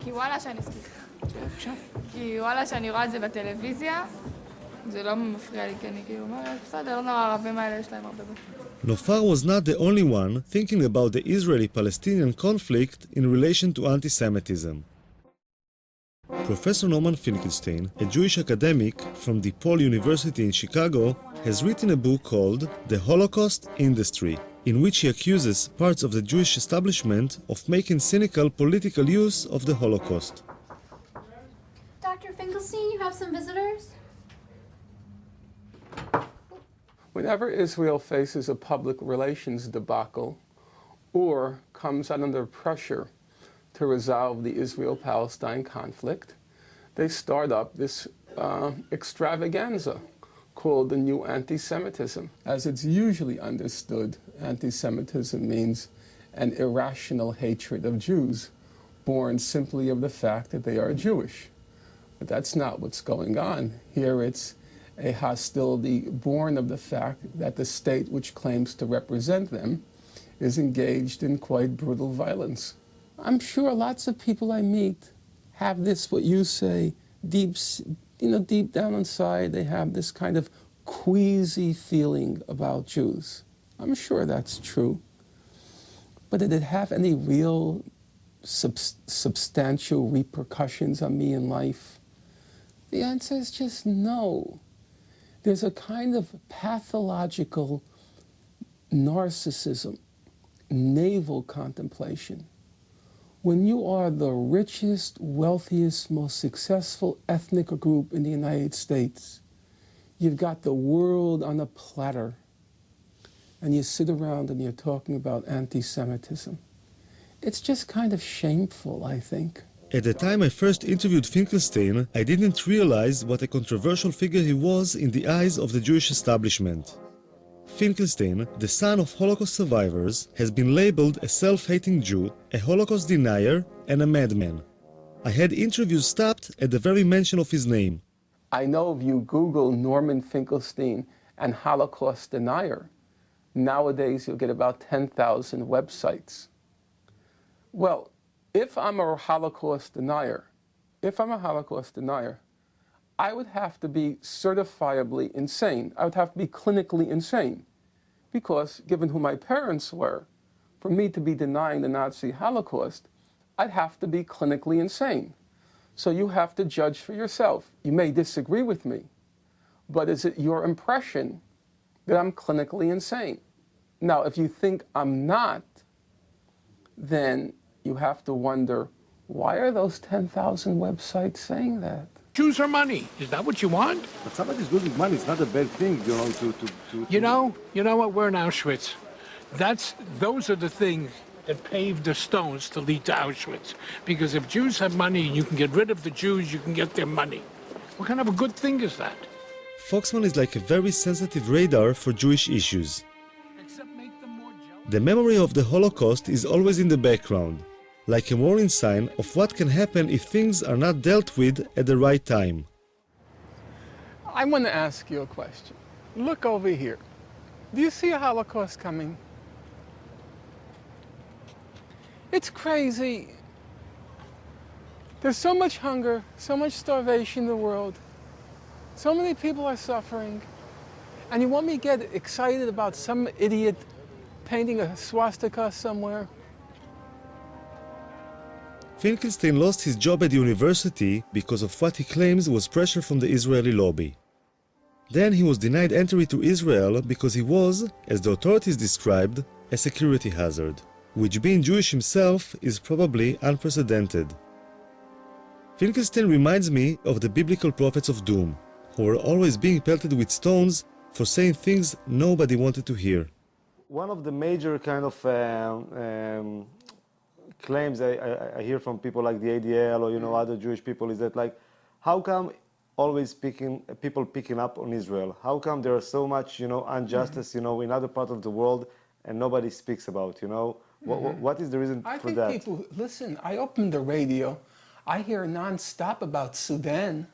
כי וואלה שאני סליחה. כי וואלה שאני רואה את זה בטלוויזיה, זה לא מפריע לי, כי אני כאילו אומרת, בסדר, לא נורא, הערבים האלה יש להם הרבה. Nofar was not the only one thinking about the Israeli-Palestinian conflict in relation to anti-Semitism. Professor Norman Finkelstein, a Jewish academic from DePaul University in Chicago, has written a book called The Holocaust Industry, in which he accuses parts of the Jewish establishment of making cynical political use of the Holocaust. Dr. Finkelstein, you have some visitors? Whenever Israel faces a public relations debacle or comes under pressure to resolve the Israel-Palestine conflict, they start up this extravaganza called the new anti-Semitism. As it's usually understood, anti-Semitism means an irrational hatred of Jews, born simply of the fact that they are Jewish. But that's not what's going on. Here it's a hostility born of the fact that the state which claims to represent them is engaged in quite brutal violence. I'm sure lots of people I meet have this, what you say, deep down inside, they have this kind of queasy feeling about Jews. I'm sure that's true. But did it have any real substantial repercussions on me in life? The answer is just no. There's a kind of pathological narcissism, navel contemplation. When you are the richest, wealthiest, most successful ethnic group in the United States, you've got the world on a platter, and you sit around and you're talking about anti-Semitism. It's just kind of shameful, I think. At the time I first interviewed Finkelstein, I didn't realize what a controversial figure he was in the eyes of the Jewish establishment. Finkelstein, the son of Holocaust survivors, has been labeled a self-hating Jew, a Holocaust denier, and a madman. I had interviews stopped at the very mention of his name. I know if you Google Norman Finkelstein and Holocaust denier, nowadays you'll get about 10,000 websites. Well, if I'm a Holocaust denier, I would have to be certifiably insane. I would have to be clinically insane. Because given who my parents were, for me to be denying the Nazi Holocaust, I'd have to be clinically insane. So you have to judge for yourself. You may disagree with me, but is it your impression that I'm clinically insane? Now, if you think I'm not, then you have to wonder, why are those 10,000 websites saying that? Jews are money. Is that what you want? But somebody's losing money. It's not a bad thing, You know what? We're in Auschwitz. Those are the things that paved the stones to lead to Auschwitz. Because if Jews have money and you can get rid of the Jews, you can get their money. What kind of a good thing is that? Foxman is like a very sensitive radar for Jewish issues. Except make them more jealous. The memory of the Holocaust is always in the background, like a warning sign of what can happen if things are not dealt with at the right time. I want to ask you a question. Look over here. Do you see a Holocaust coming? It's crazy. There's so much hunger, so much starvation in the world. So many people are suffering. And you want me to get excited about some idiot painting a swastika somewhere? Finkelstein lost his job at the university because of what he claims was pressure from the Israeli lobby. Then he was denied entry to Israel because he was, as the authorities described, a security hazard, which being Jewish himself is probably unprecedented. Finkelstein reminds me of the biblical prophets of doom, who were always being pelted with stones for saying things nobody wanted to hear. One of the major kind of claims I hear from people like the ADL or other Jewish people is that, like, how come always people picking up on Israel? How come there are so much injustice in other parts of the world and nobody speaks about? What is the reason for that? I think people listen. I open the radio, I hear nonstop about Sudan.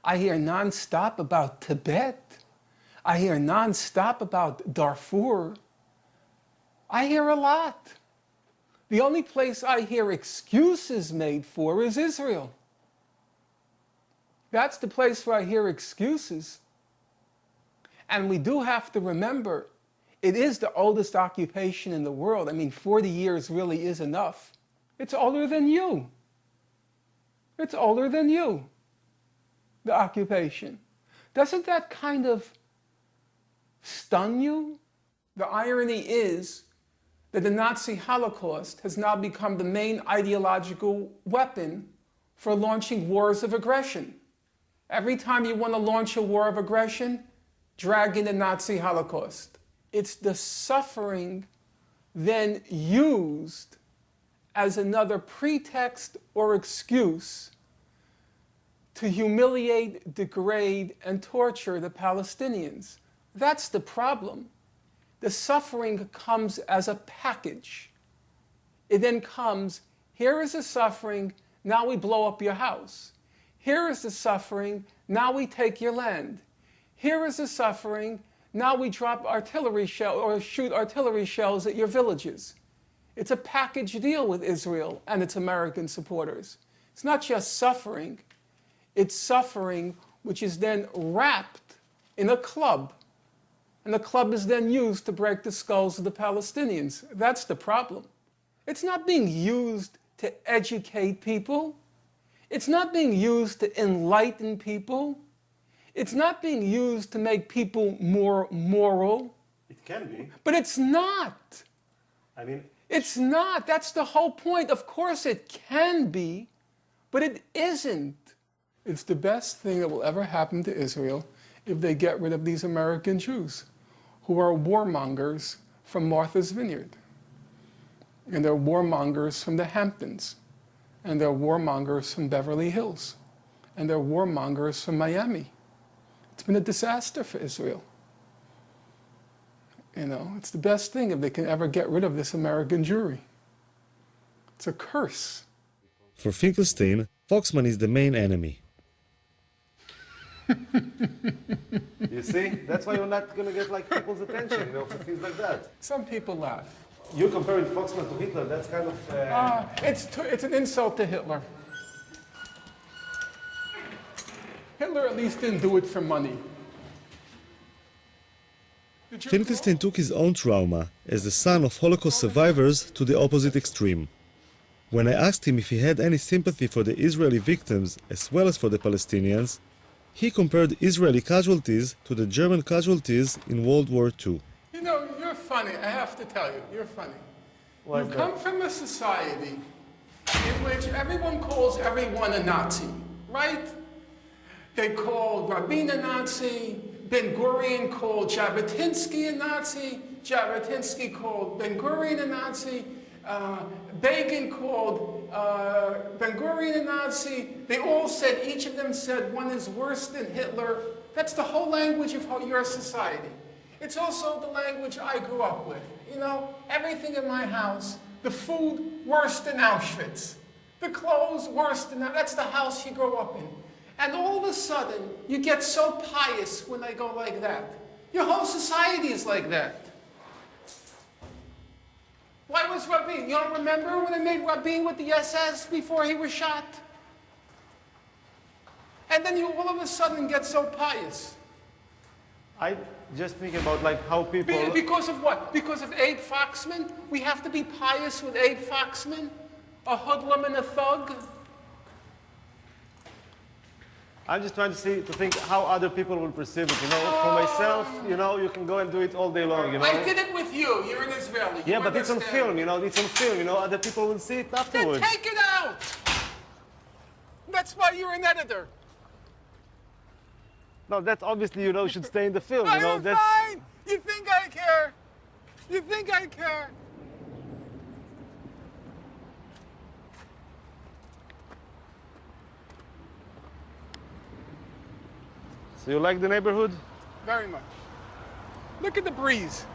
I hear nonstop about Tibet. I hear nonstop about Darfur. I hear a lot. The only place I hear excuses made for is Israel. That's the place where I hear excuses. And we do have to remember, it is the oldest occupation in the world. I mean, 40 years really is enough. It's older than you. It's older than you, the occupation. Doesn't that kind of stun you? The irony is that the Nazi Holocaust has now become the main ideological weapon for launching wars of aggression. Every time you want to launch a war of aggression, drag in the Nazi Holocaust. It's the suffering then used as another pretext or excuse to humiliate, degrade, and torture the Palestinians. That's the problem. The suffering comes as a package. It then comes, here is the suffering, now we blow up your house. Here is the suffering, now we take your land. Here is the suffering, now we drop artillery shell or shoot artillery shells at your villages. It's a package deal with Israel and its American supporters. It's not just suffering, it's suffering which is then wrapped in a club. And the club is then used to break the skulls of the Palestinians. That's the problem. It's not being used to educate people. It's not being used to enlighten people. It's not being used to make people more moral. It can be. But it's not. I mean, It's not. That's the whole point. Of course it can be, but it isn't. It's the best thing that will ever happen to Israel if they get rid of these American Jews who are warmongers from Martha's Vineyard. And they're warmongers from the Hamptons. And they're warmongers from Beverly Hills. And they're warmongers from Miami. It's been a disaster for Israel. You know, it's the best thing if they can ever get rid of this American Jewry. It's a curse. For Finkelstein, Foxman is the main enemy. you see, that's why you're not going to get like people's attention, you know, for things like that. Some people laugh. You comparing Foxman to Hitler, that's kind of... It's an insult to Hitler. Hitler at least didn't do it for money. Finkelstein took his own trauma as the son of Holocaust survivors to the opposite extreme. When I asked him if he had any sympathy for the Israeli victims as well as for the Palestinians, he compared Israeli casualties to the German casualties in World War II. You know, you're funny. I have to tell you, you're funny. Why You is come that? from a society in which everyone calls everyone a Nazi, right? They called Rabin a Nazi, Ben-Gurion called Jabotinsky a Nazi, Jabotinsky called Ben-Gurion a Nazi, Begin called Ben-Gurion a Nazi. They all said, each of them said, one is worse than Hitler. That's the whole language of your society. It's also the language I grew up with. You know, everything in my house, the food worse than Auschwitz, the clothes worse than that. That's the house you grow up in. And all of a sudden, you get so pious when they go like that. Your whole society is like that. Why was Rabin? You don't remember when they made Rabin with the SS before he was shot? And then you all of a sudden get so pious. I just think about like how people... Because of what? Because of Abe Foxman? We have to be pious with Abe Foxman? A hoodlum and a thug? I'm just trying to think how other people will perceive it, you know. For myself, you know, you can go and do it all day long, you know. I did it with you. You're an Israeli. Yeah, You but it's on understand. film, you know. It's on film, you know. Other people will see it Then afterwards. take it out. That's why you're an editor. No, that's obviously, you know, should stay in the film, you know. I'm That's... fine. You think I care? You think I care? So you like the neighborhood? Very much. Look at the breeze.